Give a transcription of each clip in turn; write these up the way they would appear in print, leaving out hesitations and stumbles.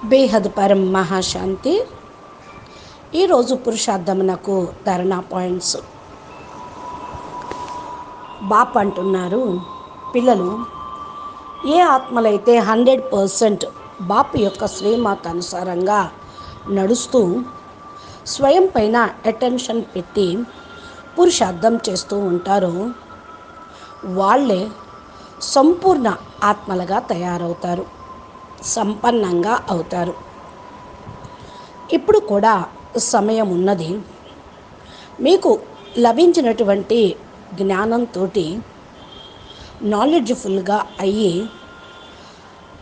బేహద్ పరం మహాశాంతి. ఈరోజు పురుషార్థమునకు ధారణా పాయింట్స్. బాప్ అంటున్నారు, పిల్లలు ఏ ఆత్మలైతే 100% బాప్ యొక్క శ్రీమాత అనుసారంగా నడుస్తూ స్వయం పైన అటెన్షన్ పెట్టి పురుషార్థం చేస్తూ ఉంటారో వాళ్ళే సంపూర్ణ ఆత్మలుగా తయారవుతారు, సంపన్నంగా అవుతారు. ఇప్పుడు కూడా సమయం ఉన్నది. మీకు లభించినటువంటి జ్ఞానంతో నాలెడ్జ్ఫుల్గా అయ్యి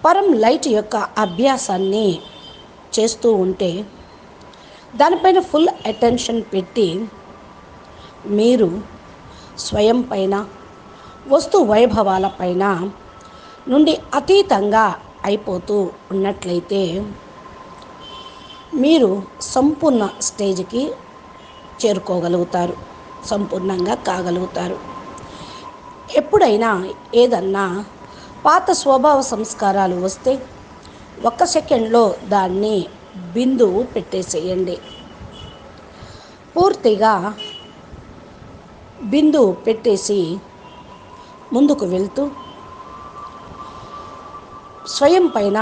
పరం లైట్ యొక్క అభ్యాసాన్ని చేస్తూ ఉంటే దానిపైన ఫుల్ అటెన్షన్ పెట్టి మీరు స్వయం పైన వస్తు వైభవాల పైన నుండి అతీతంగా అయిపోతూ ఉన్నట్లయితే మీరు సంపూర్ణ స్టేజ్కి చేరుకోగలుగుతారు, సంపూర్ణంగా కాగలుగుతారు. ఎప్పుడైనా ఏదన్నా పాత స్వభావ సంస్కారాలు వస్తే 1 సెకండ్లో దాన్ని బిందువు పెట్టేసేయండి. పూర్తిగా బిందువు పెట్టేసి ముందుకు వెళ్తూ స్వయం పైన,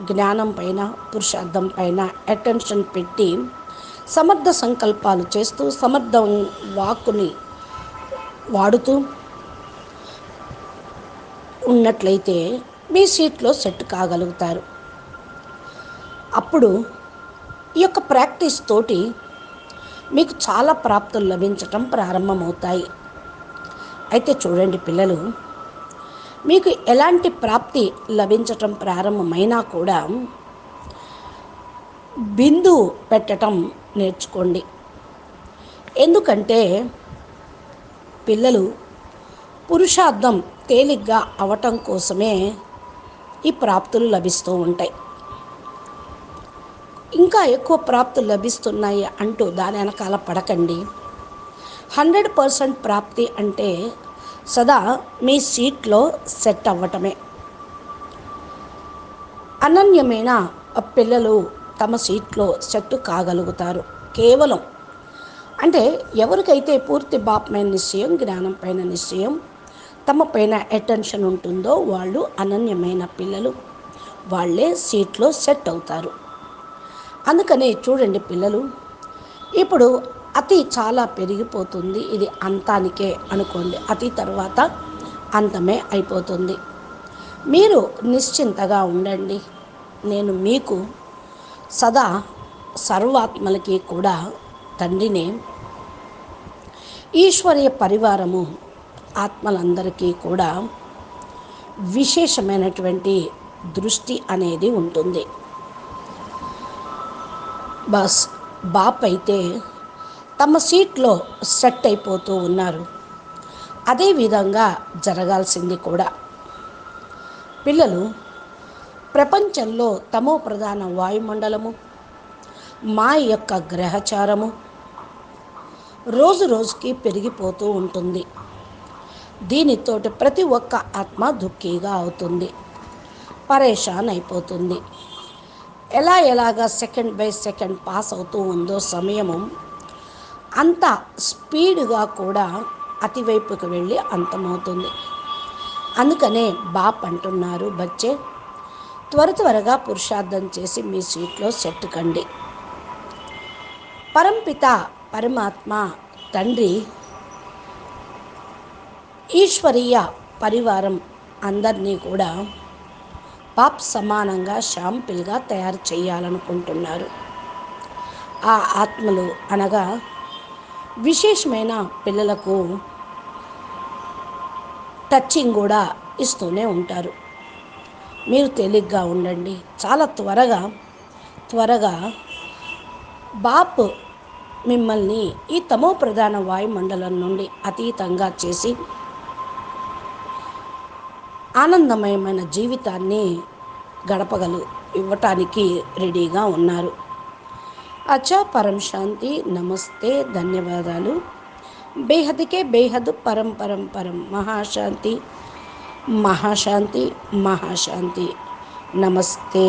జ్ఞానం పైన, పురుషార్థం పైన అటెన్షన్ పెట్టి సమర్థ సంకల్పాలు చేస్తూ సమర్థ వాక్కుని వాడుతూ ఉన్నట్లయితే మీ సీట్లో సెట్ కాగలుగుతారు. అప్పుడు ఈ యొక్క ప్రాక్టీస్ తోటి మీకు చాలా ప్రాప్తులు లభించటం ప్రారంభమవుతాయి. అయితే చూడండి పిల్లలు, మీకు ఎలాంటి ప్రాప్తి లభించటం ప్రారంభమైనా కూడా బిందువు పెట్టటం నేర్చుకోండి. ఎందుకంటే పిల్లలు పురుషార్థం తేలిగ్గా అవటం కోసమే ఈ ప్రాప్తులు లభిస్తూ ఉంటాయి. ఇంకా ఎక్కువ ప్రాప్తులు లభిస్తున్నాయి అంటూ దాని వెనకాల పడకండి. 100% ప్రాప్తి అంటే సదా మీ సీట్లో సెట్ అవ్వటమే. అనన్యమైన పిల్లలు తమ సీట్లో సెట్ కాగలుగుతారు. కేవలం అంటే ఎవరికైతే పూర్తి బాప్మైన నిశ్చయం, జ్ఞానం పైన నిశ్చయం, తమ పైన అటెన్షన్ ఉంటుందో వాళ్ళు అనన్యమైన పిల్లలు, వాళ్ళే సీట్లో సెట్ అవుతారు. అందుకనే చూడండి పిల్లలు, ఇప్పుడు అతి చాలా పెరిగిపోతుంది. ఇది అంతానికే అనుకోండి, అతి తర్వాత అంతమే అయిపోతుంది. మీరు నిశ్చింతగా ఉండండి. నేను మీకు సదా సర్వాత్మలకి కూడా తండ్రిని, ఈశ్వరీయ పరివారము ఆత్మలందరికీ కూడా విశేషమైనటువంటి దృష్టి అనేది ఉంటుంది. బస్ బాప్ అయితే తమ సీట్లో సెట్ అయిపోతూ ఉన్నారు. అదేవిధంగా జరగాల్సింది కూడా. పిల్లలు ప్రపంచంలో తమో ప్రధాన వాయుమండలము, మా యొక్క గ్రహచారము రోజు రోజుకి పెరిగిపోతూ ఉంటుంది. దీనితోటి ప్రతి ఒక్క ఆత్మ దుఃఖీగా అవుతుంది, పరేషాన్ అయిపోతుంది. ఎలాగా సెకండ్ బై సెకండ్ పాస్ అవుతూ ఉందో సమయము, అంత స్పీడ్గా కూడా అతివైపుకి వెళ్ళి అంతమవుతుంది. అందుకనే బాప్ అంటున్నారు, బచ్చే త్వరగా పురుషార్థం చేసి మీ సీట్లో సెట్ కండి. పరంపిత పరమాత్మ తండ్రి ఈశ్వరీయ పరివారం అందరినీ కూడా బాప్ సమానంగా షాంపిల్గా తయారు చేయాలనుకుంటున్నారు. ఆ ఆత్మలు అనగా విశేషమైన పిల్లలకు టచింగ్ కూడా ఇస్తూనే ఉంటారు. మీరు తేలిగ్గా ఉండండి. చాలా త్వరగా బాప్ మిమ్మల్ని ఈ తమో ప్రధాన వాయుమండలం నుండి అతీతంగా చేసి ఆనందమయమైన జీవితాన్ని ఇవ్వటానికి రెడీగా ఉన్నారు. అచ్చా, పరం శాంతి, నమస్తే, ధన్యవాదాలు. బేహద్కే బేహద్ పరం పరం పరం మహాశాంతి, మహాశాంతి, మహాశాంతి. నమస్తే.